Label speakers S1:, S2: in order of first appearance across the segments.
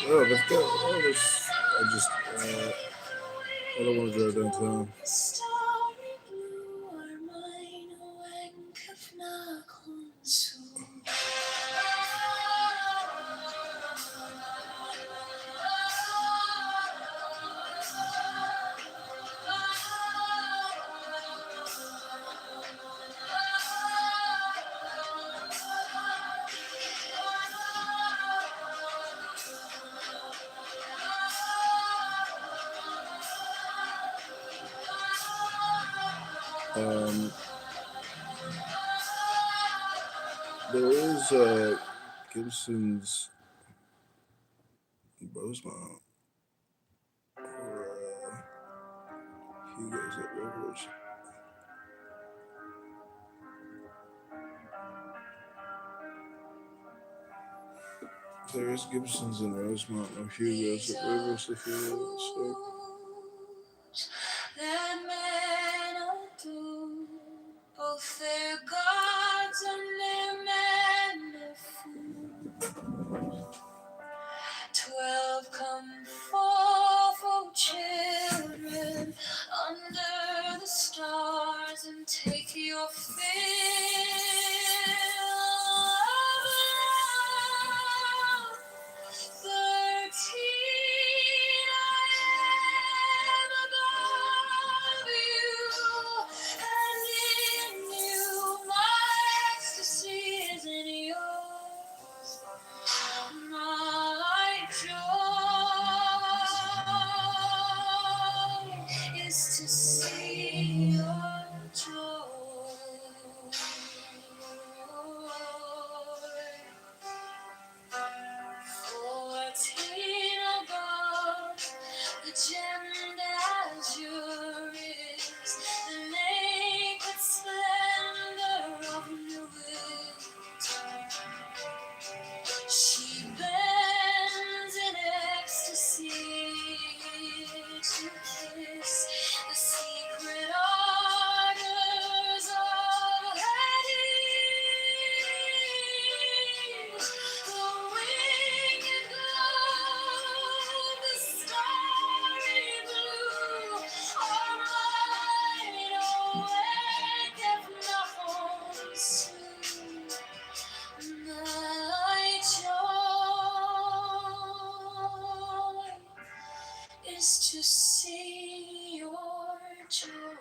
S1: Oh, let's go. Oh, I just, I don't want to drive downtown. Um, there is Gibson's Rosemont, or Hugo's at Rivers. There is Gibson's in Rosemont, or Hugo's at Rivers if you want. That men do, both their gods and their men of food. 12 come forth, O children, under the stars, and take your fill of love. 13 I am above you, and in you my ecstasy is in yours. My joy is to see your joy. 14 above, the gemmed azure is the naked splendor of new winter. She bends in ecstasy to kiss the secret ardors of Hades. The winged glow, the starry blue, are mine, awake if not soon. My joy is to see your joy.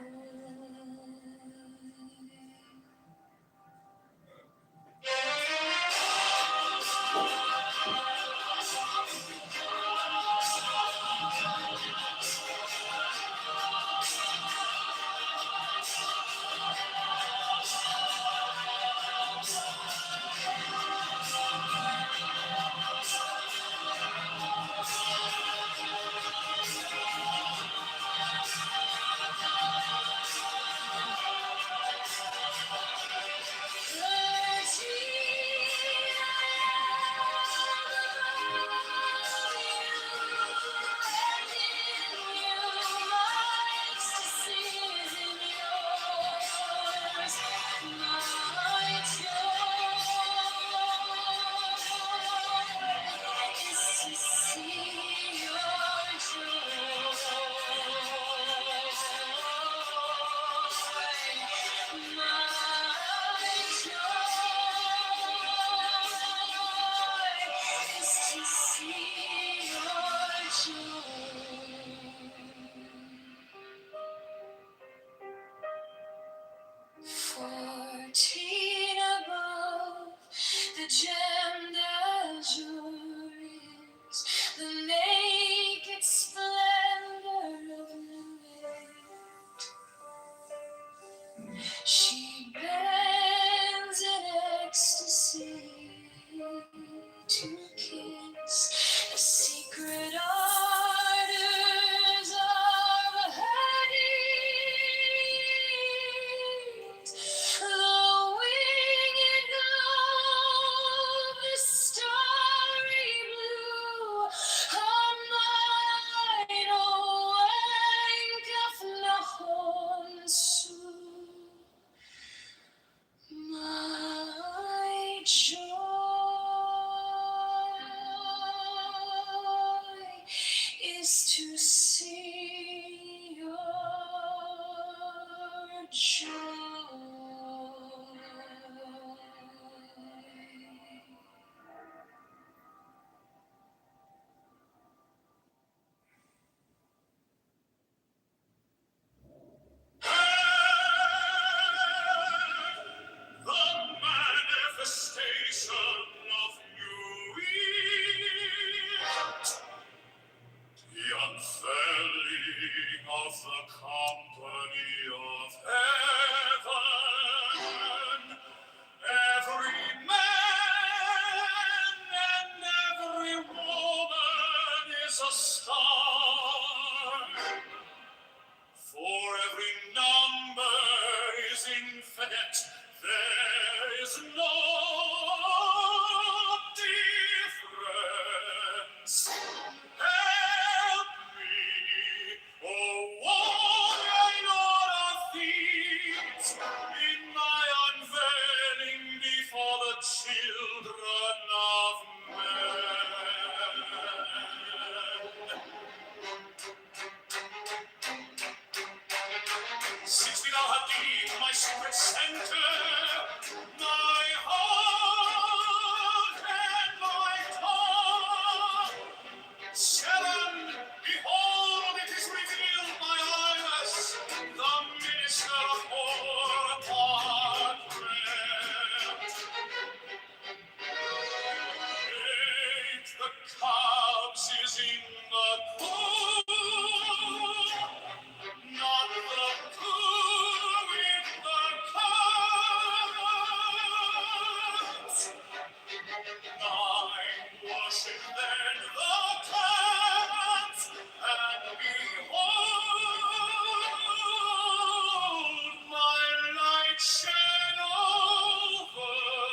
S1: Fourteen above, the gemmed azure is the naked splendor of new light. She bends in ecstasy to kiss the secret ardors of Hades. The winged glow, the starry blue, are mine, awake of Nahon Su. My joy
S2: to see your joy. The manifestation of new year. The unfurling of the company of heaven, every man and every woman is a star, for every number is infinite, there is no difference. Help me, oh warrior of thieves, in my unveiling before the children of men. 60 thou hast deemed my secret center, my heart and my tongue. 7, behold, it is revealed my Iris, the minister of four-part prayer. 8, the calves is in the pool, not the pool in the cups. 9, worship then the cats, and behold, my light shed over you.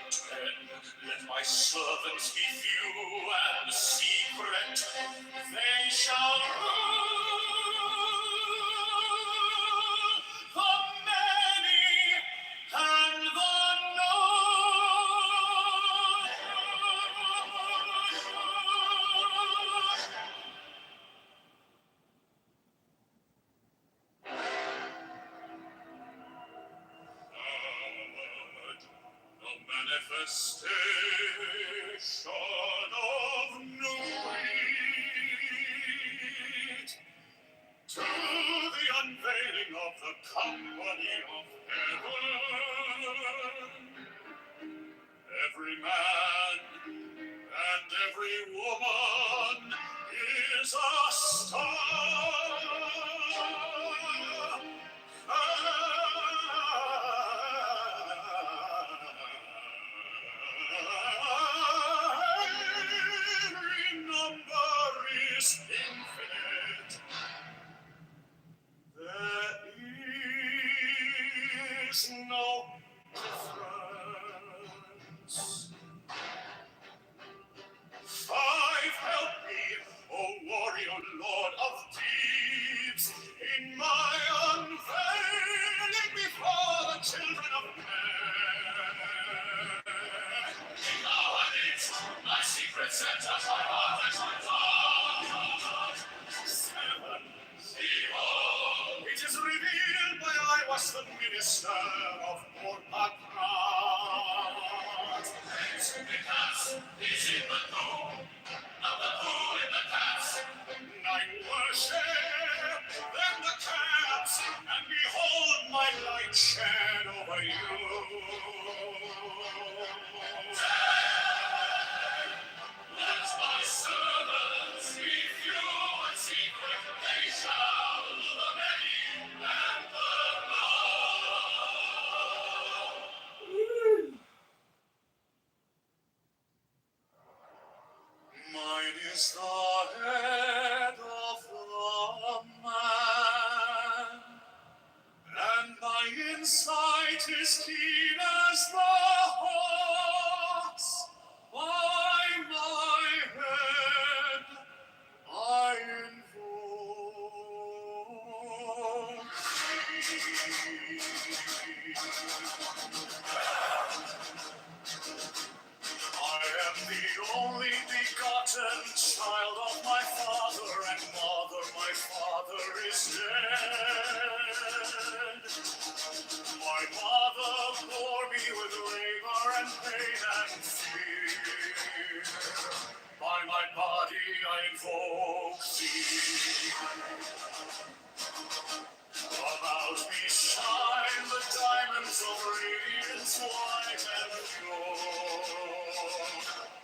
S2: 10, let my servants be few and secret, they shall rule the many and the the manifestation of new wheat, to the unveiling of the company of heaven. Every man and every woman is a star. Every number is infinite. There is no difference. 5, help me, O warrior lord of deeds, in my unveiling before the children of men. Thou hast my secret center, my heart and my thought. 7, behold, it is revealed by I was the minister of Morpakrat. Because he's in the pool, not the pool in the cats. 9, worship, then the cats, and behold my light shed over you. 10, let my servants be few and secret, they shall rule the many and the mine is the head of the man, and my insight is keen as the hawk's. By my head I invoke thee. I am the only begotten child of my father and mother. My father is dead. My mother bore me with labor and pain and fear. By my body I invoke thee. About me shine the diamonds of radiance white and pure.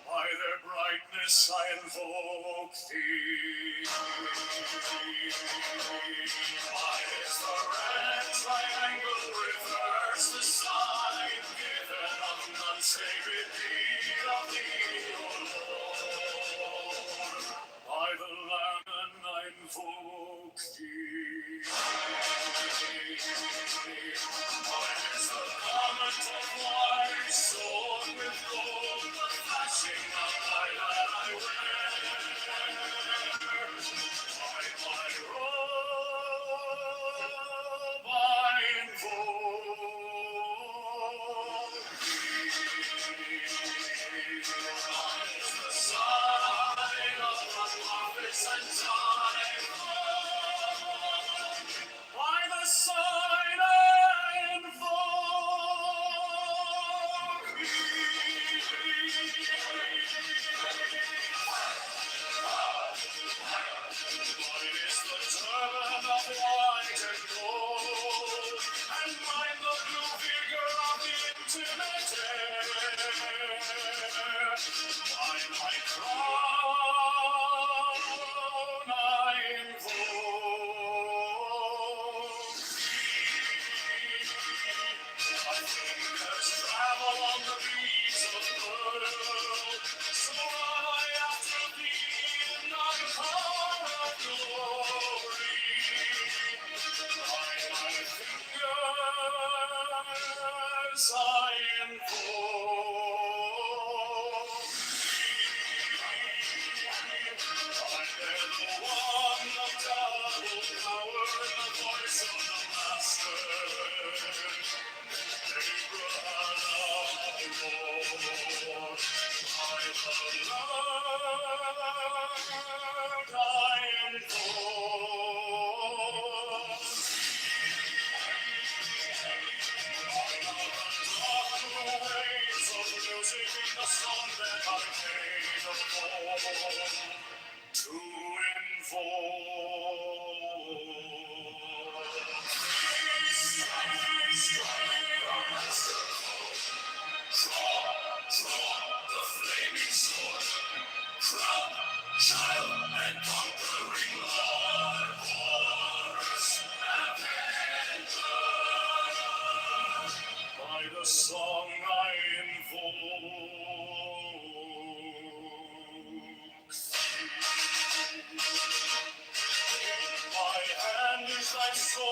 S2: By their brightness I invoke thee. Mine is the red triangle, reverse the sign, given of none save it be of thee, O Lord. By the Lamb and I invoke thee. Mine is the garment of white, sword with gold, the flashing of light that I wear. By my robe I invoke thee. Mine is the sign of the prophets and time. By the sign I invoke thee. Mine is the turban of white and gold, and mine the blue vigor of the intimate air. By my crown I invoke thee. My fingers travel on the beats of the world, so run I after thee in thy car of glory. By my fingers I invoke thee. I bear the wand of double power in the voice of the Master. To the flaming sword, crown, child, and conquering Lord, Horus, Avenger. By the song I invoke thee. My hand is thy sword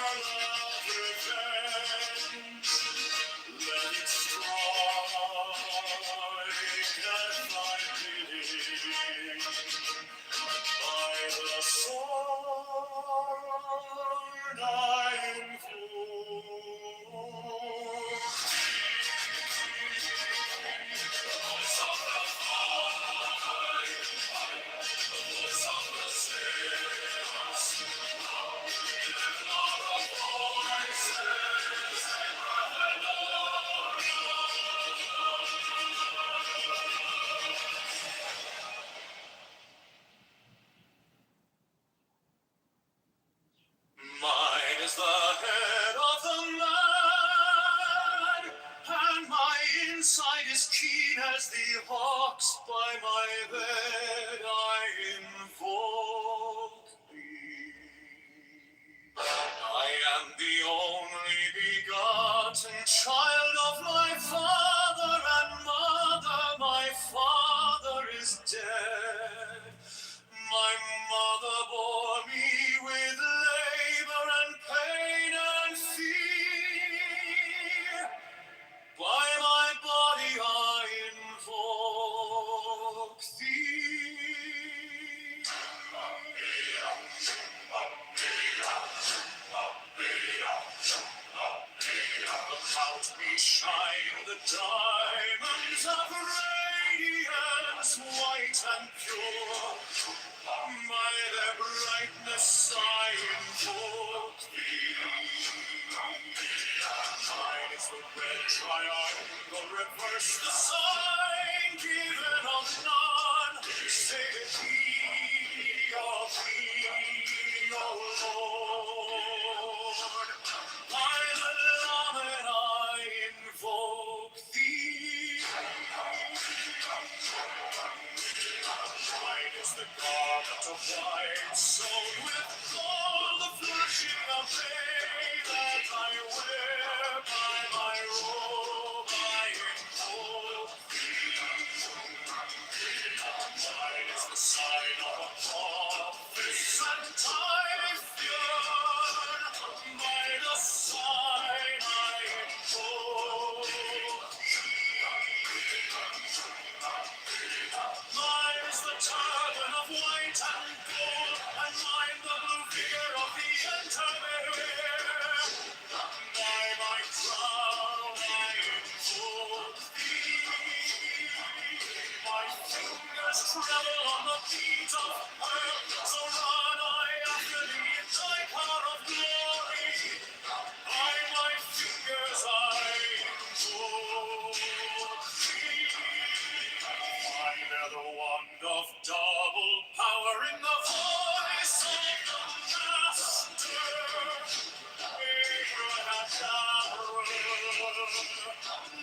S2: of revenge. Let it strike at thy bidding. By the sword I invoke the voice of the Father, the voice of the saints, given all the voices and mine is the head of the man, and my insight is keen as the hawk's. By my bed I invoke thee. I am the only begotten child of my father and mother. My father is dead. My mother bore me with labor and pain and fear. By my body I invoke thee. their brightness I invoke thee. Mine is the red triangle, reverse the sign given of none. Say thee of thee, O Lord. By the Lamed I invoke thee. White is the garment of white, sewn with gold, the flashing of day that I wear by my robe I invoke thee. White is the sign of a prophet and Typhoon, by the sign I invoke Mine is the turban of white and gold, and mine the blue figure of the intermediate. By my crown I invoke thee. My fingers tremble on the beat of earth, so run I after thee in thy car of glory. By my fingers I invoke thee. I bear the wand of double power in the voice of the Master. Abracadabra.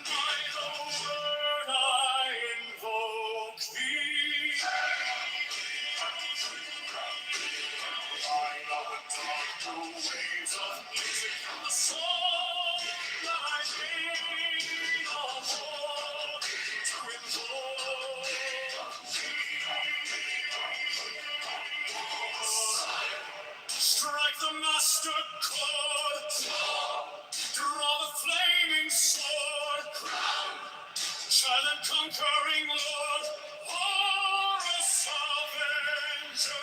S2: By the word I invoke thee. I know the dark blue waves of music from the song that I made of war to invoke Strike the master chord, draw the flaming sword, child and conquering Lord, Horus Avenger.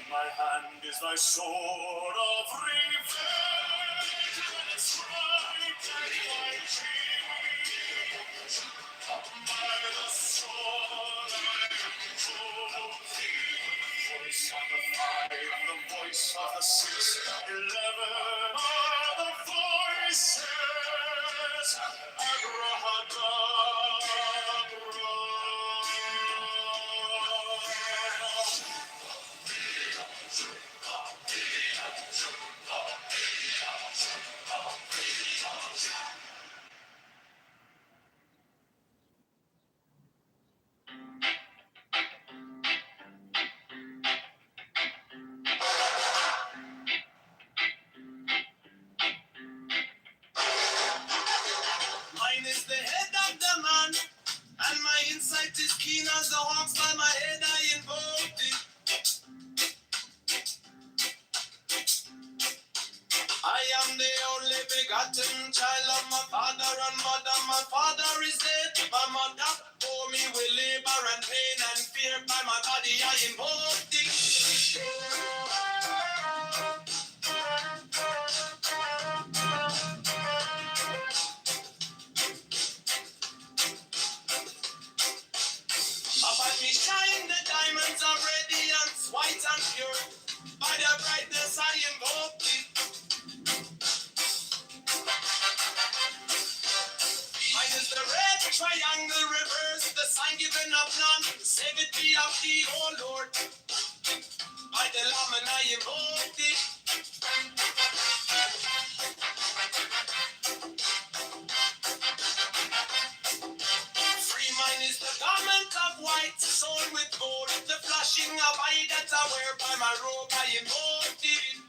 S2: My hand is thy sword of revenge, and its right at thy cheek. By the sword I invoke thee. Voice of the 5, the voice of the 6, 11 are the voices. Abracadabra. Mine is the head of the man, and my insight is keen as the hawks. By my head I invoke thee. I am the only begotten child of my father and mother. My father is dead. My mother bore me with labor and pain and fear. By my body I invoke thee. Upon me shine the diamonds of radiance, white and pure. By their brightness I invoke thee. Mine is the red triangle, reverse the sign given of none. Save it be of thee, O Lord. By the Lamb and I invoke thee. Free mine is the garment of white, sewn with gold. The flashing of eye that I wear by my robe I invoke thee.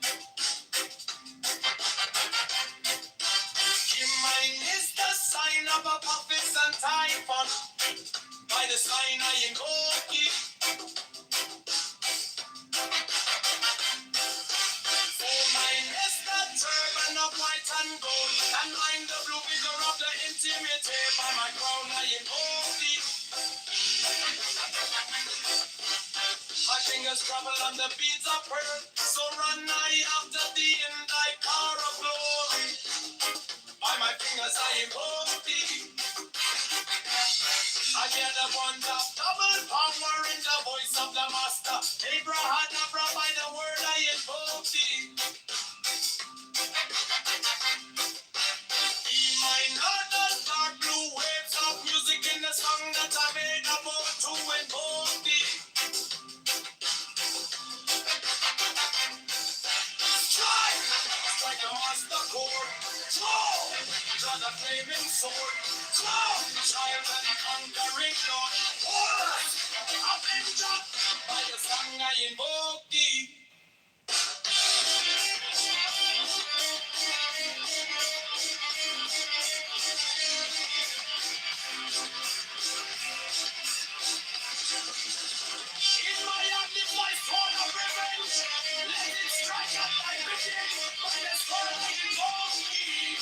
S2: Mine is the sign of a prophet and Typhon. By the sign I invoke thee. For mine is the turban of white and gold, and mine the blue figure of the intimate. By my crown I invoke thee. My fingers travel on the beads of pearl, so run I after thee in thy cause. the court. Flow, God a flaming sword. Flow, child and conquering Lord. Horse, avenger, by the song I invoke thee. In my active life, for no revenge. Let it strike at my vision. By the sword I invoke thee.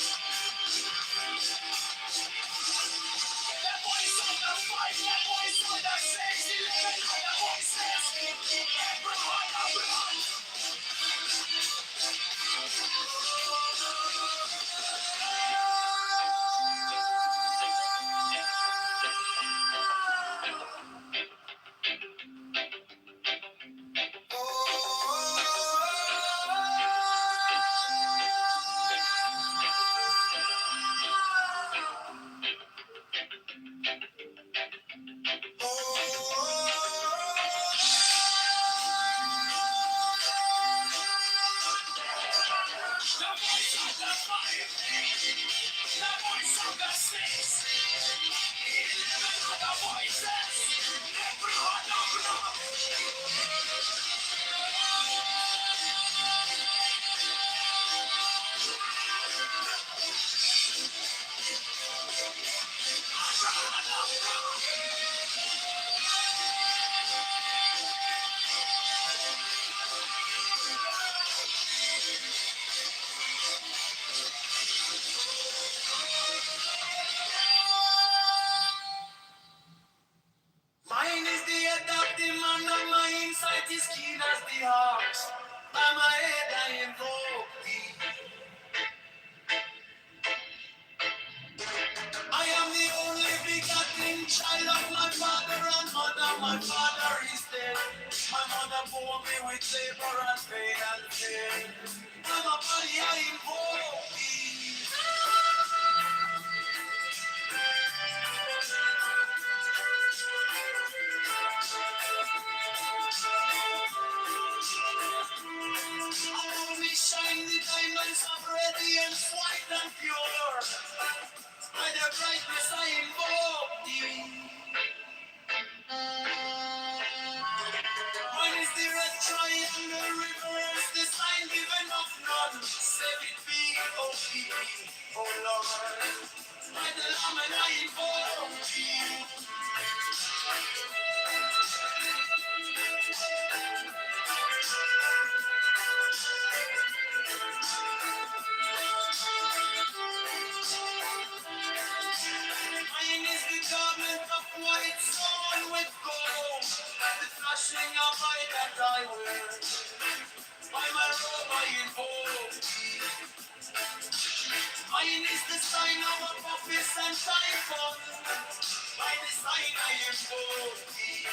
S2: The voice of the fight, the voice of the 611 other voices. Everyone, everyone. The voice of the fight, the voice of the 611 other voices. Everyone, everyone. Mine is the adaptive man, and my insight is keen as the heart. By my head I invoke thee. I am the only begotten child of my father and mother. My father is dead. My mother bore me with labor and pain and fear. I'm a body I invoke thee. Around me shine the diamonds of radiance, white and pure. By the brightness I invoke thee. Mine is the red triangle reverse, the sign given of none. Save it be, oh thee, oh Lord. By the Lamb and I invoke thee. Mine is the garment of white sewn with gold, the flashing of eye that I wear. By my robe I invoke thee. Mine is the sign of Apophis and Typhon. By the sign I invoke thee.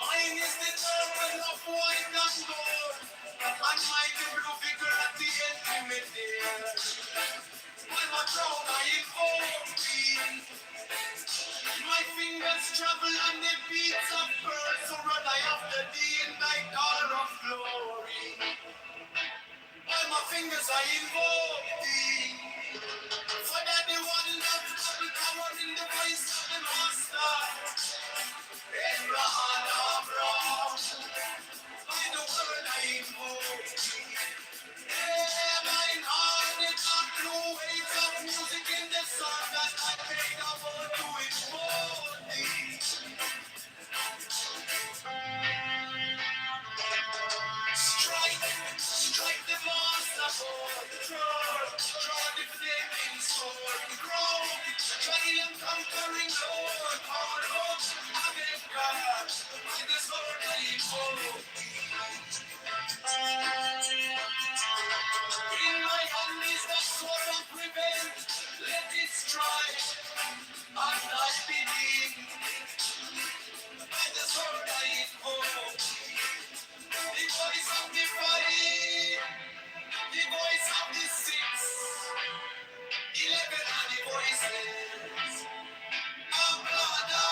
S2: Mine is the turban of white and gold, and mighty blue figure at the intimate there. By my crown I invoke thee. My fingers travel on the beats of pearls, so run I after thee in thy car of glory. By my fingers I invoke thee. For that the one that double power in the voice of the master. Abraham, Abraham. By the word I invoke thee. Yeah, mine heart is not blue waves of music in the sun that I made a word to invoke thee. Strike, strike the master board. Draw the flaming sword. Grow, giant conquering Lord. Our Lord, against God. By the sword I invoke. In my hand is the sword of revenge. Let it strike. And not begin. By the sword I invoke. The voice of the fight. The voice of the 611 are the voices. Abra, abra.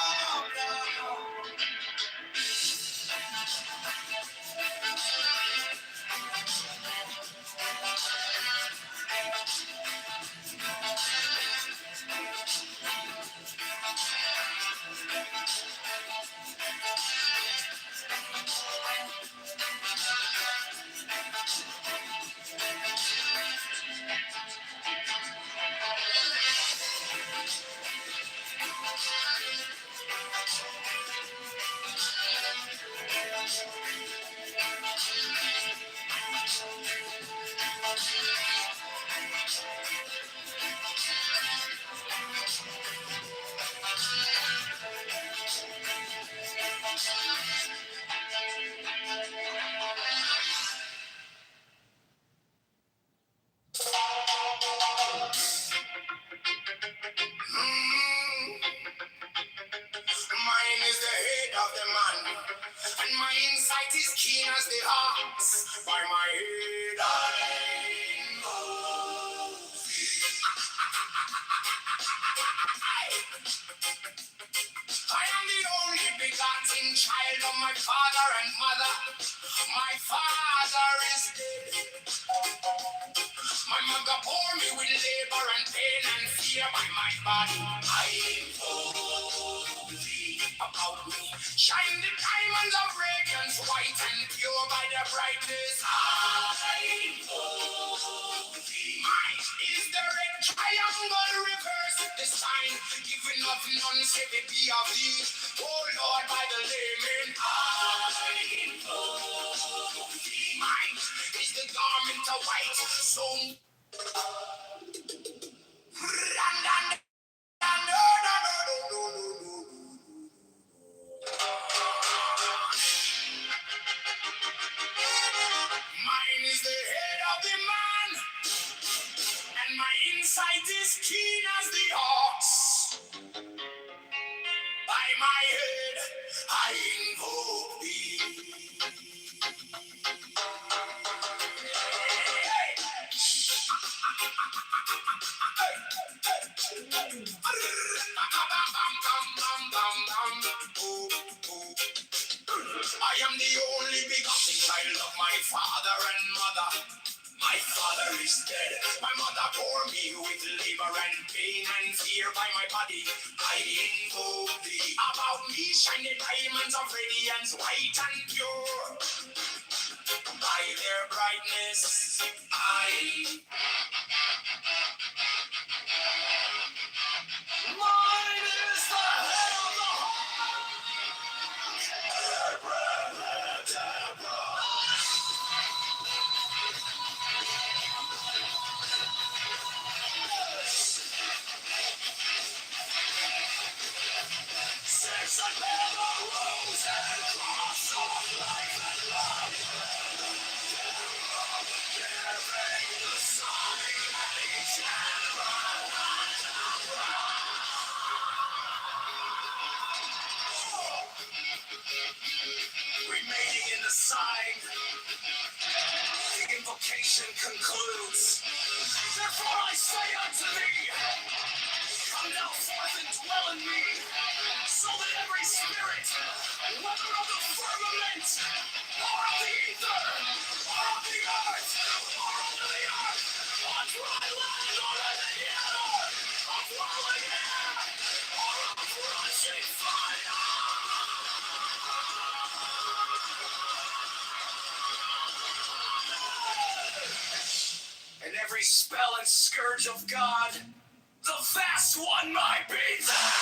S2: the hearts by my head. I am the only begotten child of my father and mother. My father is dead. My mother bore me with labor and pain and fear by my body. I told thee about me. Shine the diamonds of radiance, white and pure by their brightness. I told thee. Mine is the red triangle reverse, the sign given of none, say it be of thee. Oh Lord, by the layman. I told thee. Mine is the garment of white, so mine is the head of the man, and my insight is keen as the ox. By my head, I invoke thee. I am the only begotten child of my father and mother. My father is dead. My mother bore me with labor and pain and fear by my body. I invoke thee. About me shine the diamonds of radiance, white and pure. By their brightness, mine is the head of the six and never rose and cross of life and love. Giving the sign and remaining in the sign, the invocation concludes. Therefore I say unto thee, come now forth and dwell in me, so that every spirit, whether of the firmament, or of the ether, or of the earth, or under the earth, on dry land, or in the air, of whirling air, or of rushing fire, and every spell and scourge of God, the vast one might be there.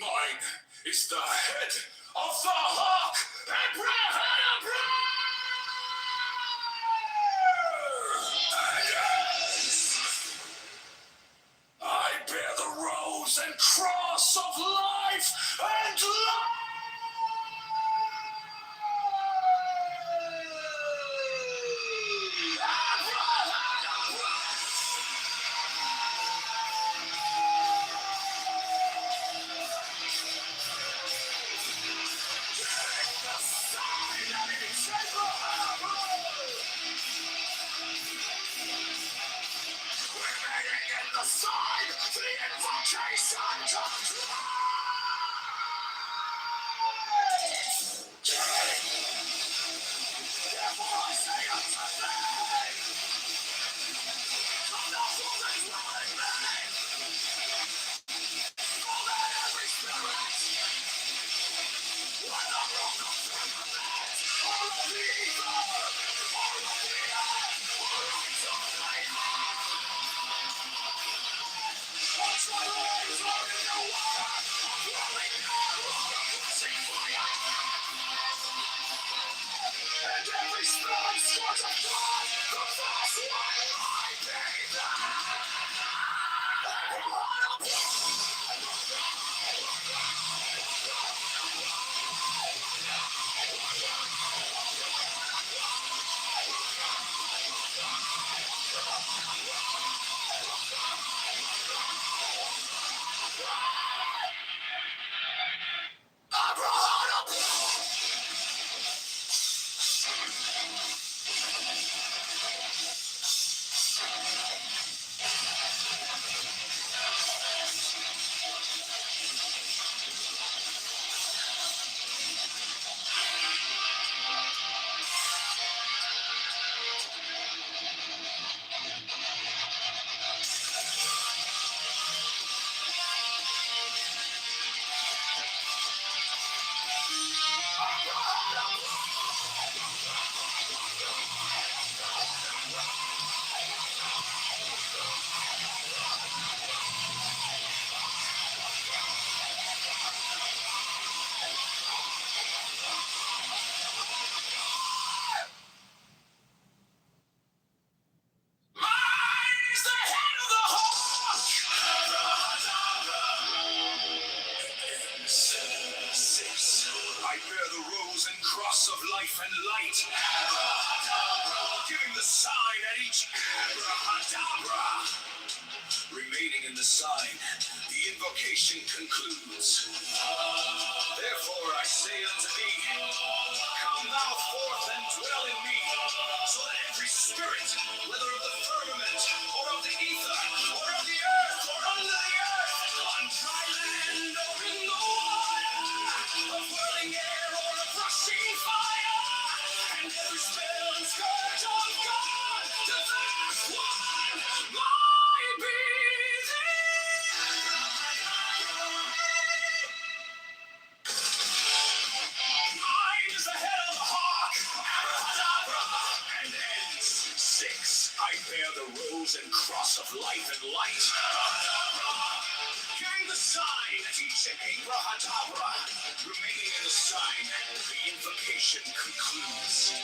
S2: Mine is the head of the hawk, I bear the rose and cross of life and life. Sign the invocation to therefore I say unto thee, come thou forth and dwell in me, so that every spirit, whether rock of firmament, or of the ether, or of the air, or right of the earth, watch my ways are in the water, of whirling air, or of rushing fire, and every spirit scourge of God, the vast one I bear. I bear the rose and cross of life and light, giving the sign at each abrahadabra. Remaining in the sign, the invocation concludes. Therefore I say unto thee, come thou forth and dwell in me, so that every spirit, whether of the firmament, or of the ether, or of the earth, or under the earth, on dry land, or in the water, of whirling air, or of rushing fire, and every spell and scourge of God, the vast one, might be mine is the head of the hawk, abracadabra, and ends. 6. I bear the rose and cross of life and light, carrying the sign at each abracadabra. Remaining in the sign, the invocation concludes.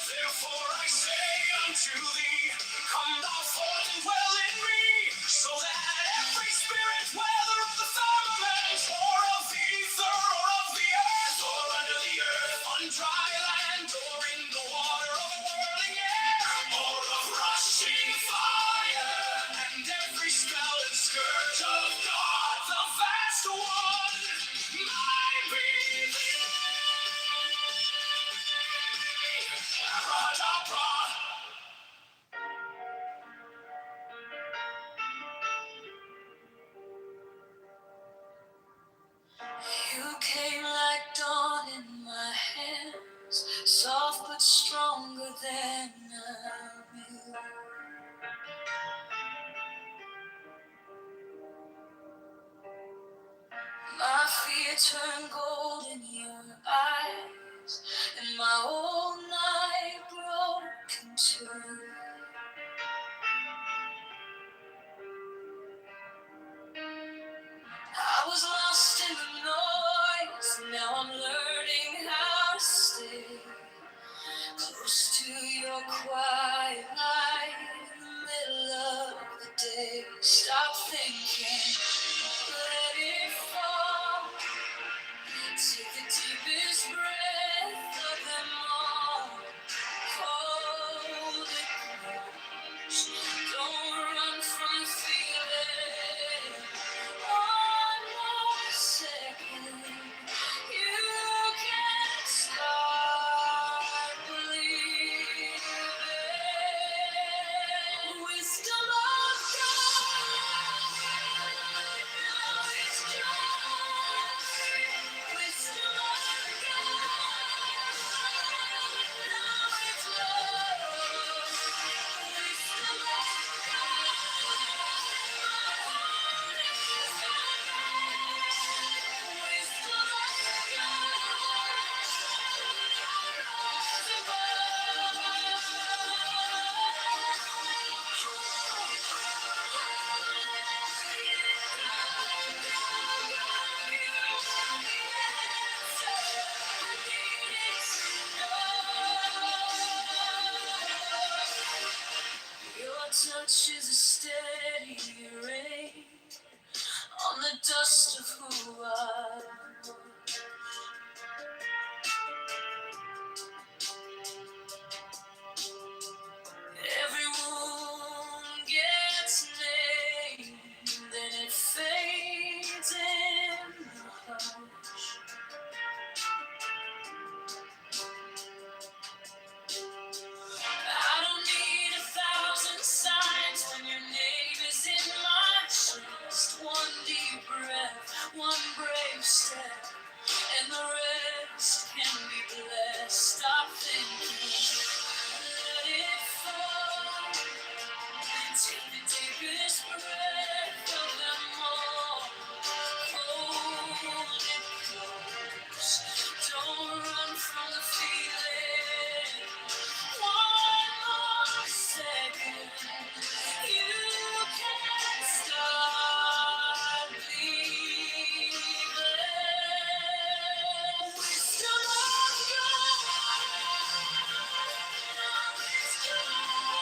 S2: Therefore I say unto thee, come thou forth and dwell in me, so that every spirit, whether of the firmament, or of the ether, or of the earth, or under the earth, on dry land, or in the water, of whirling air, or of rushing fire, and every spell and scourge of God, the vast one, might be thee. Abracadabra. You came like dawn in my hands, soft but stronger than a mill. My fear turned gold in your eyes, and my old night broke in two. I was lost in the noise, now I'm learning how to stay close to your quiet light in the middle of the day. Stop thinking, let it fall. Take the deepest breath of them all. Hold it close. Don't run from the feeling. One more second. You can start believing. Wisdom of God. Now it's just wisdom of God. Now it's love. Wisdom of your touch is a steady rain, on the dust of who I was. Every wound gets named, then it fades in the hush. I don't need 1,000 signs when your name is in my chest. One deep breath, one brave step, and the rest can be blessed. Stop thinking, let it fall. Take the deepest breath of them all. Hold it close. Don't run from the feeling. One more second. You can't stop believing. Wisdom of God. Wisdom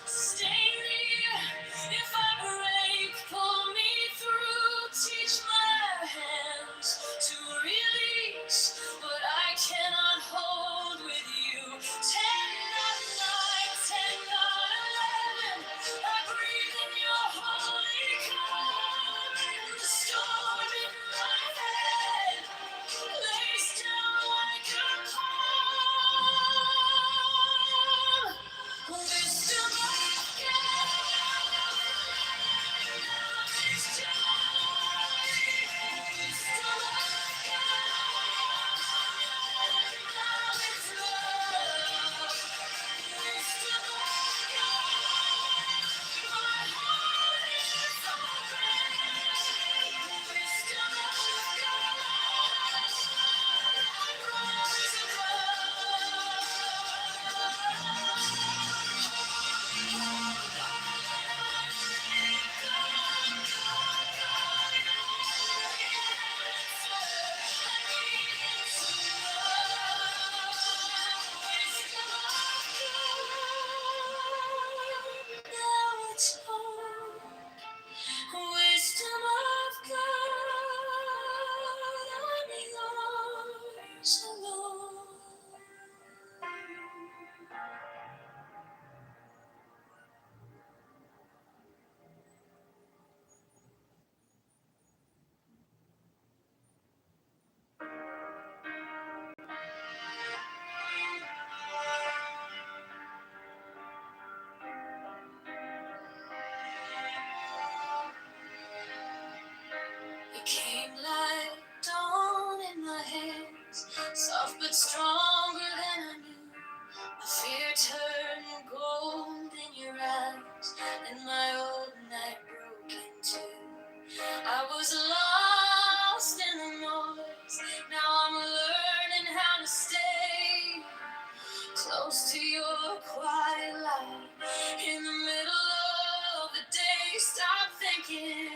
S2: stay near. If I break, pull me through. Teach my hands to release what I cannot hold with you. 10 not 9, 10 not 11. I breathe in your holy calm. In the storm in my head lays down like a palm. Wisdom of God. Wisdom of now it's home. Wisdom of God, I'm yours alone. It came like dawn in my hands, soft but stronger than I knew. My fear turned gold in your eyes, and my old night broke in two. I was lost in the noise, now I'm learning how to stay close to your quiet light. In the middle of the day, stop thinking,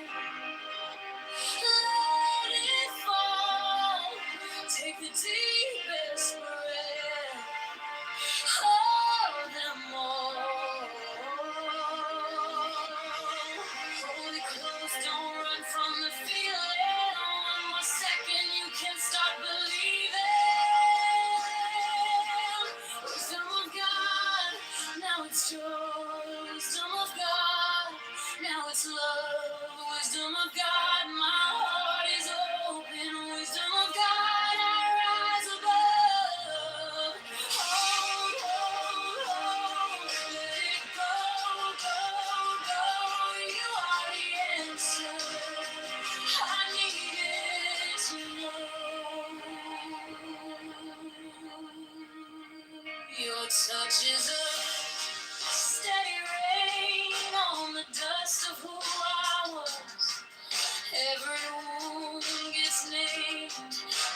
S2: let it fall. Take the deepest breath, hold them all. Hold it close, don't run from the feeling. One more second, you can start believing. Wisdom of God, now it's joy. Wisdom of God, now it's love. Wisdom of God, my heart is open. Wisdom of God, I rise above. touches a steady rain on the dust of who I was. Every wound gets named,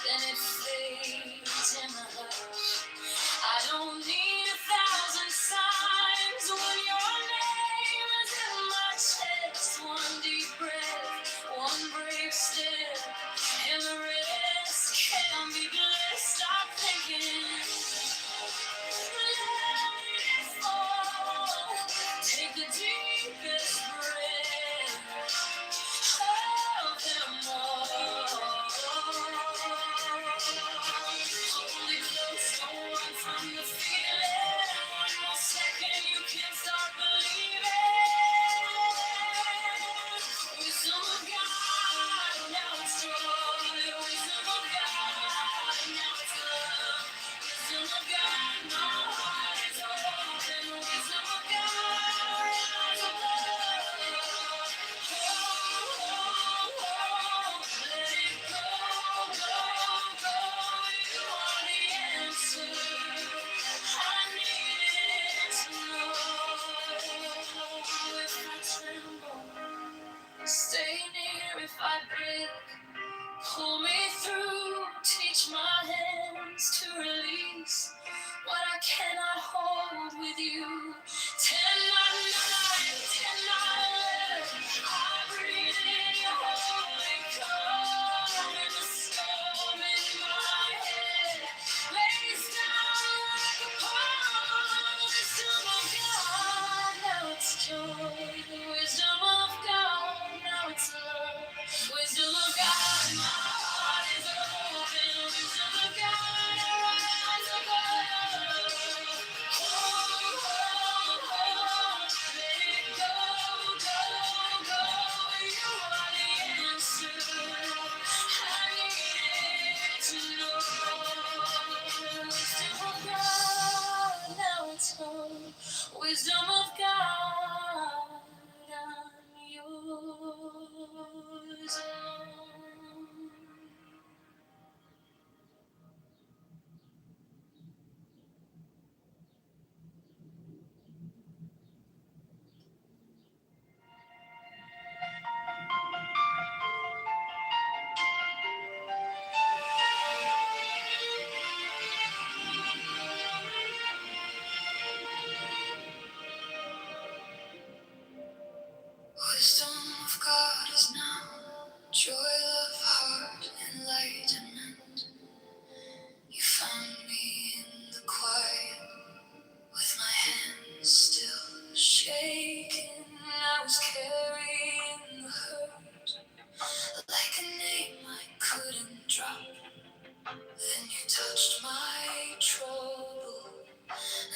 S2: then it fades in the hush. I don't need 1,000 signs when your name is in my chest. One deep breath, one brave step, and the rest can be blessed. Stop thinking, let it fall. Take the deepest breath of them all. Hold it close, don't run from the feeling. One more second, you can't start believing. Wisdom of God, now it's joy. Wisdom of God, now it's love. Wisdom of God, my heart is open. Wisdom of God, rise above. Let it go, go, go. You are the answer. I needed to know if I tremble. Stay near if I break. Pull me through, teach my hands to release what I cannot hold with you. Tend my night, tend my love. I breathe in your holy calm. In the storm in my head lays down like a palm. Wisdom of God, now it's joy. Wisdom of God, now it's love. Wisdom of God, my heart is open. Wisdom of God, rise above. Oh, oh, oh, let it go, go, go. You are the answer. I needed to know. Wisdom of God, now it's home. Wisdom of God, I'm yours alone. Wisdom of God is now joy of heart, enlightenment. You found me in the quiet, with my hands still shaking. I was carrying the hurt like a name I couldn't drop. Then you touched my trouble,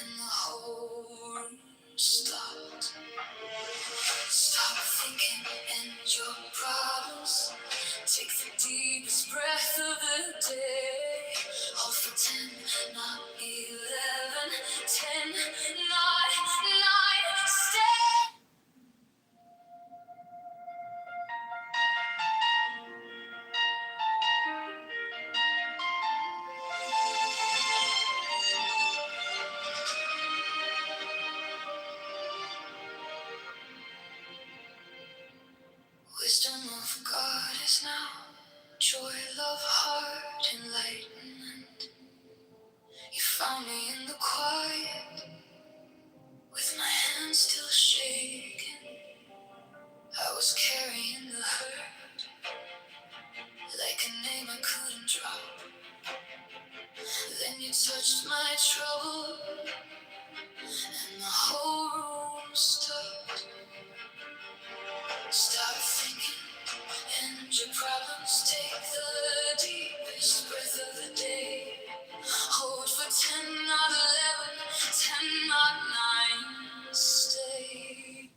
S2: and the whole room stopped. Stop thinking and your problems. Take the deepest breath of the day. Hold for 10, not 11. 10, not 9. Stay. Wisdom of God is now joy, love, heart, enlightenment. You found me in the quiet, with my hands still shaking. I was carrying the hurt like a name I couldn't drop. Then you touched my trouble, and the whole room stopped. Stop thinking and your problems. Take the deepest breath of the day. Hold for 10, not 11. 10, not 9. Stay.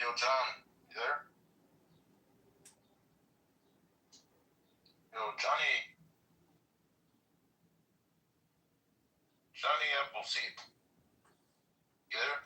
S2: Yo, John, you there? Yo, Johnny Appleseed, you there?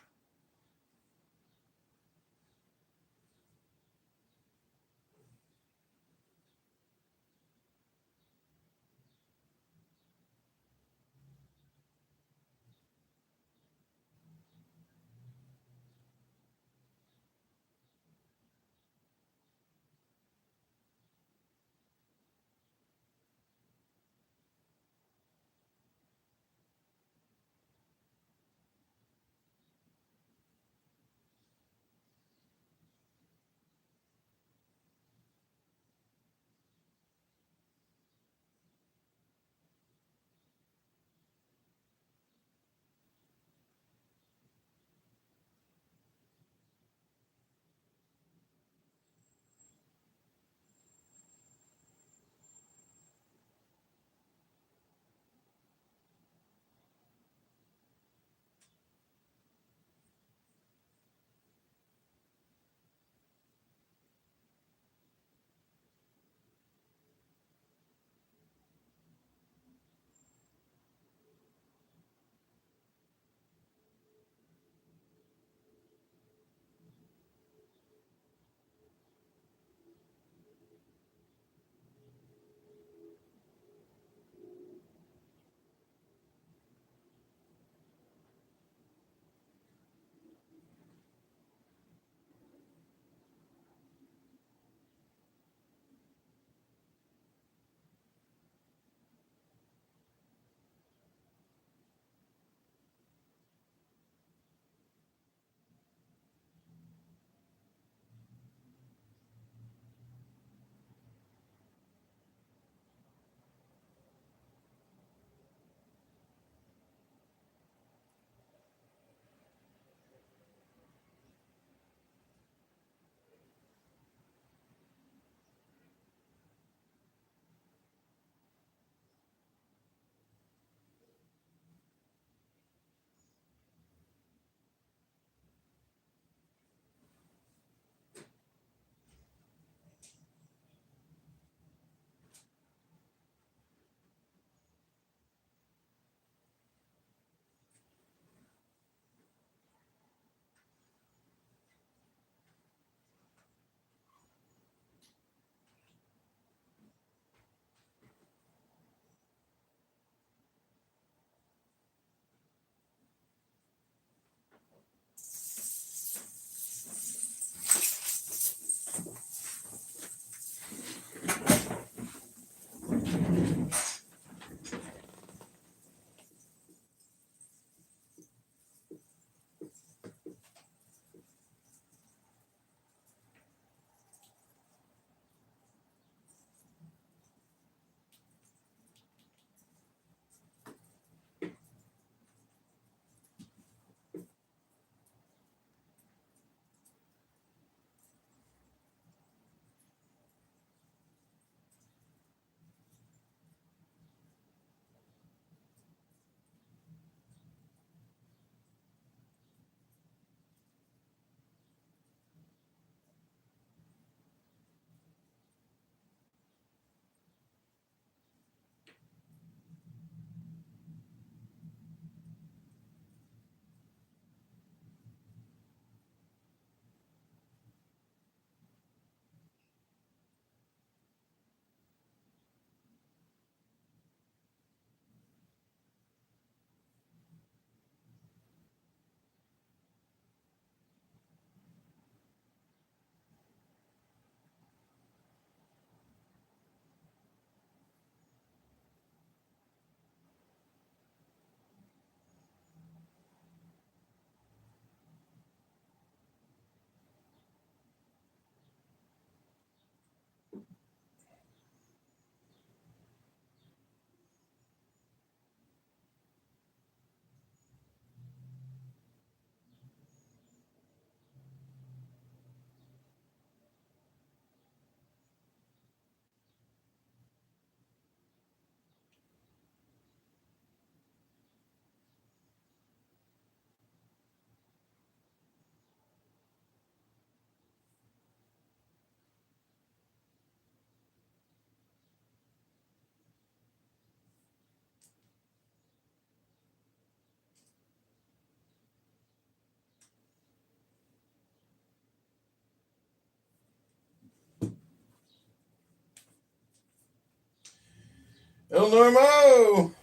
S1: El Normo!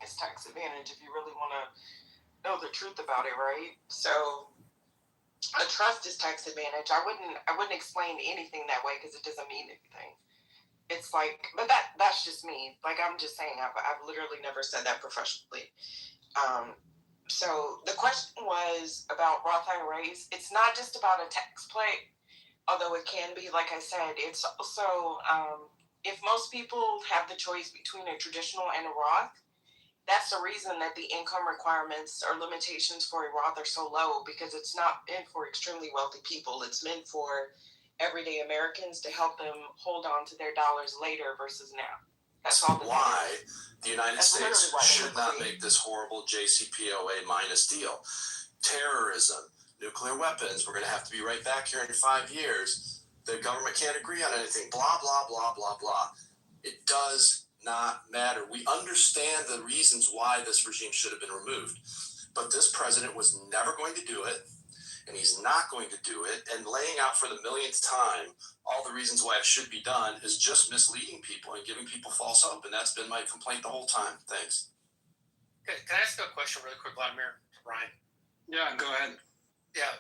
S2: It's tax advantage if you really want to know the truth about it, right? So a trust is tax advantage. I wouldn't explain anything that way because it doesn't mean anything. It's like, but that's just me. Like I'm just saying, I've literally never said that professionally. So the question was about Roth IRAs. It's not just about a tax play, although it can be. Like I said, it's also if most people have the choice between a traditional and a Roth, that's the reason that the income requirements or limitations for a Roth are so low, because it's not meant for extremely wealthy people. It's meant for everyday Americans to help them hold on to their dollars later versus now. That's all. Why the United States should not make this horrible JCPOA minus deal. Terrorism, nuclear weapons. We're going to have to be right back here in 5 years. The government can't agree on anything. Blah, blah, blah, blah, blah. It does not matter. We understand the reasons why this regime should have been removed. But this president was never going to do it, and he's not going to do it. And laying out for the millionth time all the reasons why it should be done is just misleading people and giving people false hope. And that's been my complaint the whole time. Thanks.
S3: Okay, can I ask a question really quick, Vladimir? Brian?
S4: Yeah, go ahead.
S3: Yeah,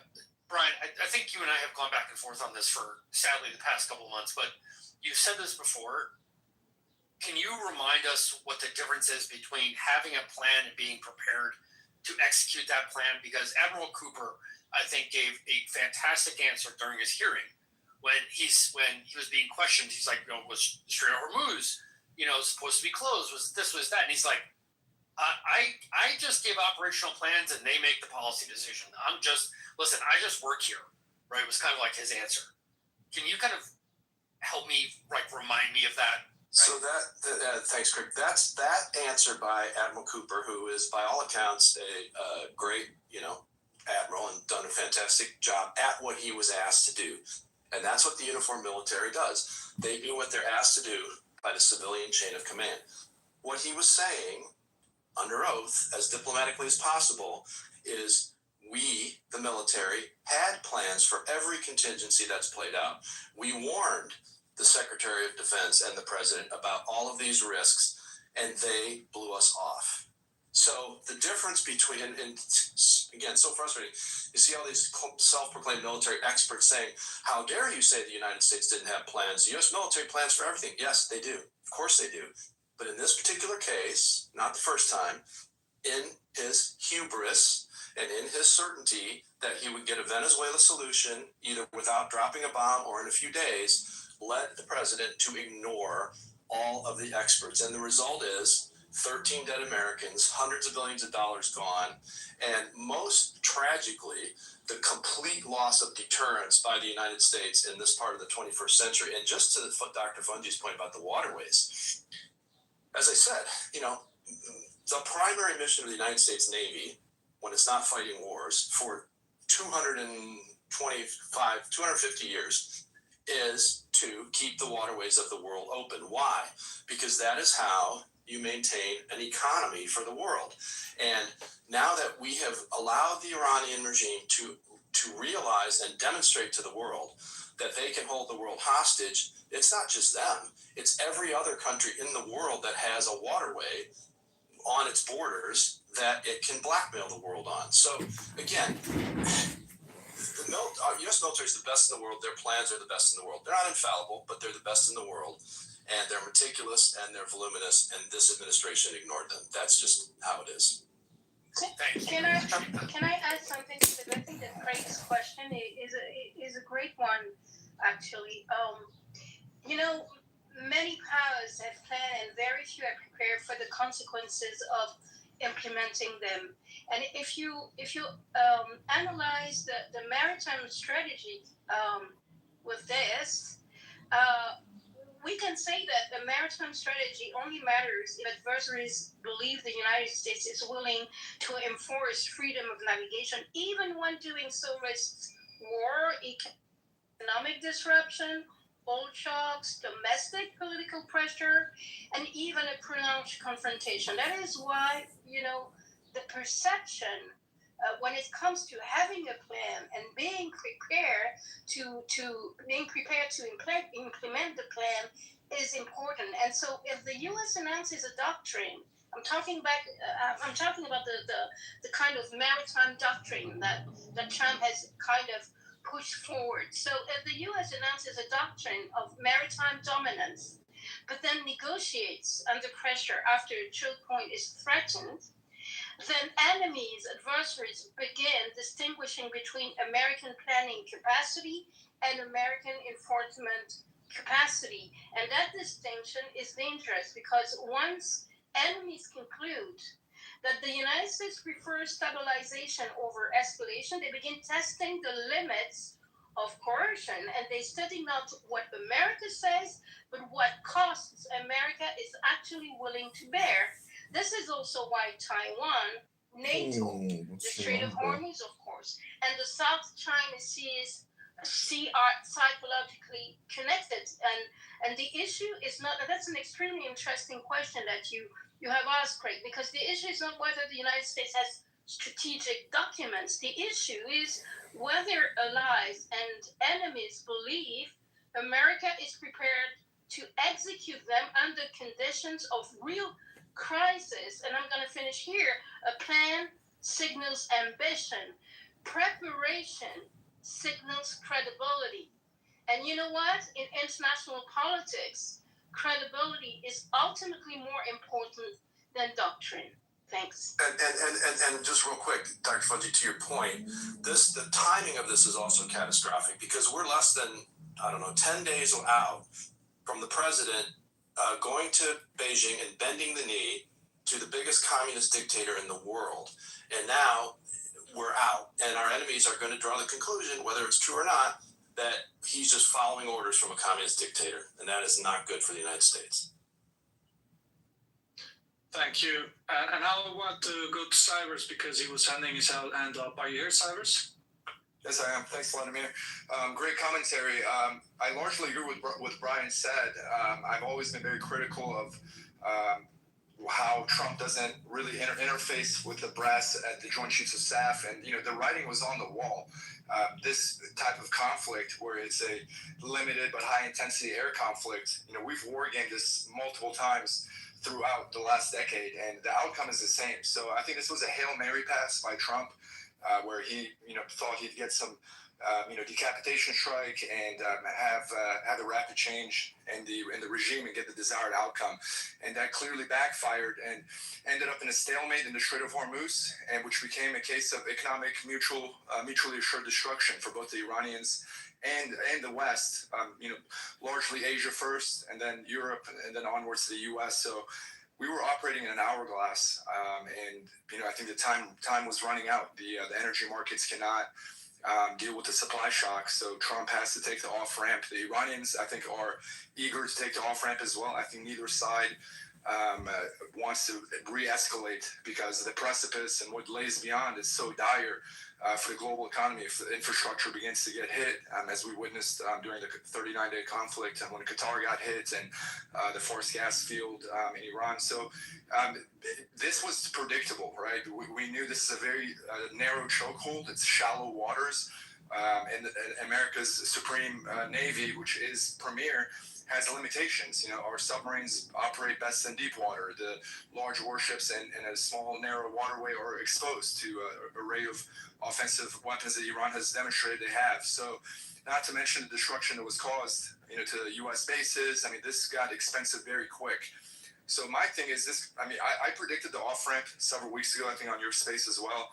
S3: Brian, I think you and I have gone back and forth on this for, sadly, the past couple of months, but you've said this before. Can you remind us what the difference is between having a plan and being prepared to execute that plan? Because Admiral Cooper, I think, gave a fantastic answer during his hearing. When he was being questioned, he's like, was Strait of Hormuz, supposed to be closed? Was this, was that? And he's like, I just give operational plans and they make the policy decision. I just work here, right? It was kind of like his answer. Can you kind of help me, remind me of that? Right?
S2: So thanks, Craig. That's that answer by Admiral Cooper, who is by all accounts a great, admiral and done a fantastic job at what he was asked to do. And that's what the uniformed military does. They do what they're asked to do by the civilian chain of command. What he was saying under oath, as diplomatically as possible, is we, the military, had plans for every contingency that's played out. We warned the Secretary of Defense and the President about all of these risks, and they blew us off. So the difference between, and again, so frustrating, you see all these self-proclaimed military experts saying, how dare you say the United States didn't have plans? The U.S. military plans for everything. Yes, they do. Of course they do. But in this particular case, not the first time, in his hubris and in his certainty that he would get a Venezuela solution either without dropping a bomb or in a few days, led the president to ignore all of the experts. And the result is 13 dead Americans, hundreds of billions of dollars gone, and most tragically, the complete loss of deterrence by the United States in this part of the 21st century. And just to Dr. Fungi's point about the waterways, as I said, the primary mission of the United States Navy, when it's not fighting wars, for 250 years, is to keep the waterways of the world open. Why? Because that is how you maintain an economy for the world. And now that we have allowed the Iranian regime to realize and demonstrate to the world that they can hold the world hostage, it's not just them. It's every other country in the world that has a waterway on its borders that it can blackmail the world on. So, again, the U.S. military is the best in the world. Their plans are the best in the world. They're not infallible, but they're the best in the world. And they're meticulous and they're voluminous, and this administration ignored them. That's just how it is.
S5: Can I add something? Because I think that Craig's question is a great one, actually. Many powers have planned and very few are prepared for the consequences of implementing them. And if you analyze the maritime strategy with this, we can say that the maritime strategy only matters if adversaries believe the United States is willing to enforce freedom of navigation, even when doing so risks war, economic disruption, oil shocks, domestic political pressure, and even a pronounced confrontation. That is why, the perception when it comes to having a plan and being prepared to implement the plan is important. And so, if the U.S. announces a doctrine, I'm talking about the kind of maritime doctrine that Trump has kind of pushed forward. So, if the U.S. announces a doctrine of maritime dominance, but then negotiates under pressure after a choke point is threatened, then enemies, adversaries begin distinguishing between American planning capacity and American enforcement capacity. And that distinction is dangerous because once enemies conclude that the United States prefers stabilization over escalation, they begin testing the limits of coercion, and they study not what America says, but what costs America is actually willing to bear. This is also why Taiwan, NATO, the Strait of Hormuz, of course, and the South China Sea are psychologically connected. And the issue is not, and that's an extremely interesting question that you have asked, Craig, because the issue is not whether the United States has strategic documents. The issue is whether allies and enemies believe America is prepared to execute them under conditions of real crisis. And I'm going to finish here. A plan signals ambition, preparation signals credibility. And you know what? In international politics, credibility is ultimately more important than doctrine. Thanks.
S2: And just real quick, Dr. Fudgy, to your point, the timing of this is also catastrophic because we're less than 10 days out from the president going to Beijing and bending the knee to the biggest communist dictator in the world. And now we're out, and our enemies are going to draw the conclusion, whether it's true or not, that he's just following orders from a communist dictator, and that is not good for the United States.
S4: Thank you. And I want to go to Cyrus because he was handing his hand up. Are you here, Cyrus?
S6: Yes, I am. Thanks, Vladimir. Great commentary. I largely agree with what Brian said. I've always been very critical of how Trump doesn't really interface with the brass at the Joint Chiefs of Staff. And, the writing was on the wall. This type of conflict where it's a limited but high-intensity air conflict, we've war-gamed this multiple times throughout the last decade, and the outcome is the same. So I think this was a Hail Mary pass by Trump, where he, thought he'd get some, decapitation strike and have a rapid change in the regime and get the desired outcome, and that clearly backfired and ended up in a stalemate in the Strait of Hormuz, and which became a case of economic mutually assured destruction for both the Iranians and the West, largely Asia first, and then Europe, and then onwards to the U.S. So we were operating in an hourglass, and I think the time was running out. The energy markets cannot deal with the supply shock, so Trump has to take the off ramp. The Iranians, I think, are eager to take the off ramp as well. I think neither side wants to re-escalate because the precipice and what lays beyond is so dire for the global economy if the infrastructure begins to get hit, as we witnessed during the 39-day conflict when Qatar got hit and the forced gas field in Iran. So this was predictable, right? We knew this is a very narrow chokehold. It's shallow waters. And America's Supreme Navy, which is premier, has limitations. Our submarines operate best in deep water. The large warships in a small, narrow waterway are exposed to an array of offensive weapons that Iran has demonstrated they have. So, not to mention the destruction that was caused, to U.S. bases. This got expensive very quick. So my thing is this. I predicted the off-ramp several weeks ago, I think on your space as well.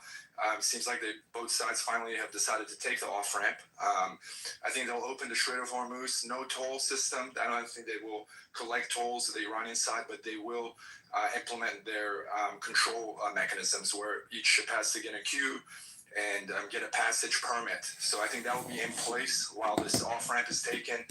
S6: Seems like both sides finally have decided to take the off-ramp. I think they'll open the Strait of Hormuz, no toll system. I don't think they will collect tolls to the Iranian side, but they will implement their control mechanisms where each ship has to get a queue and get a passage permit. So I think that will be in place while this off-ramp is taken.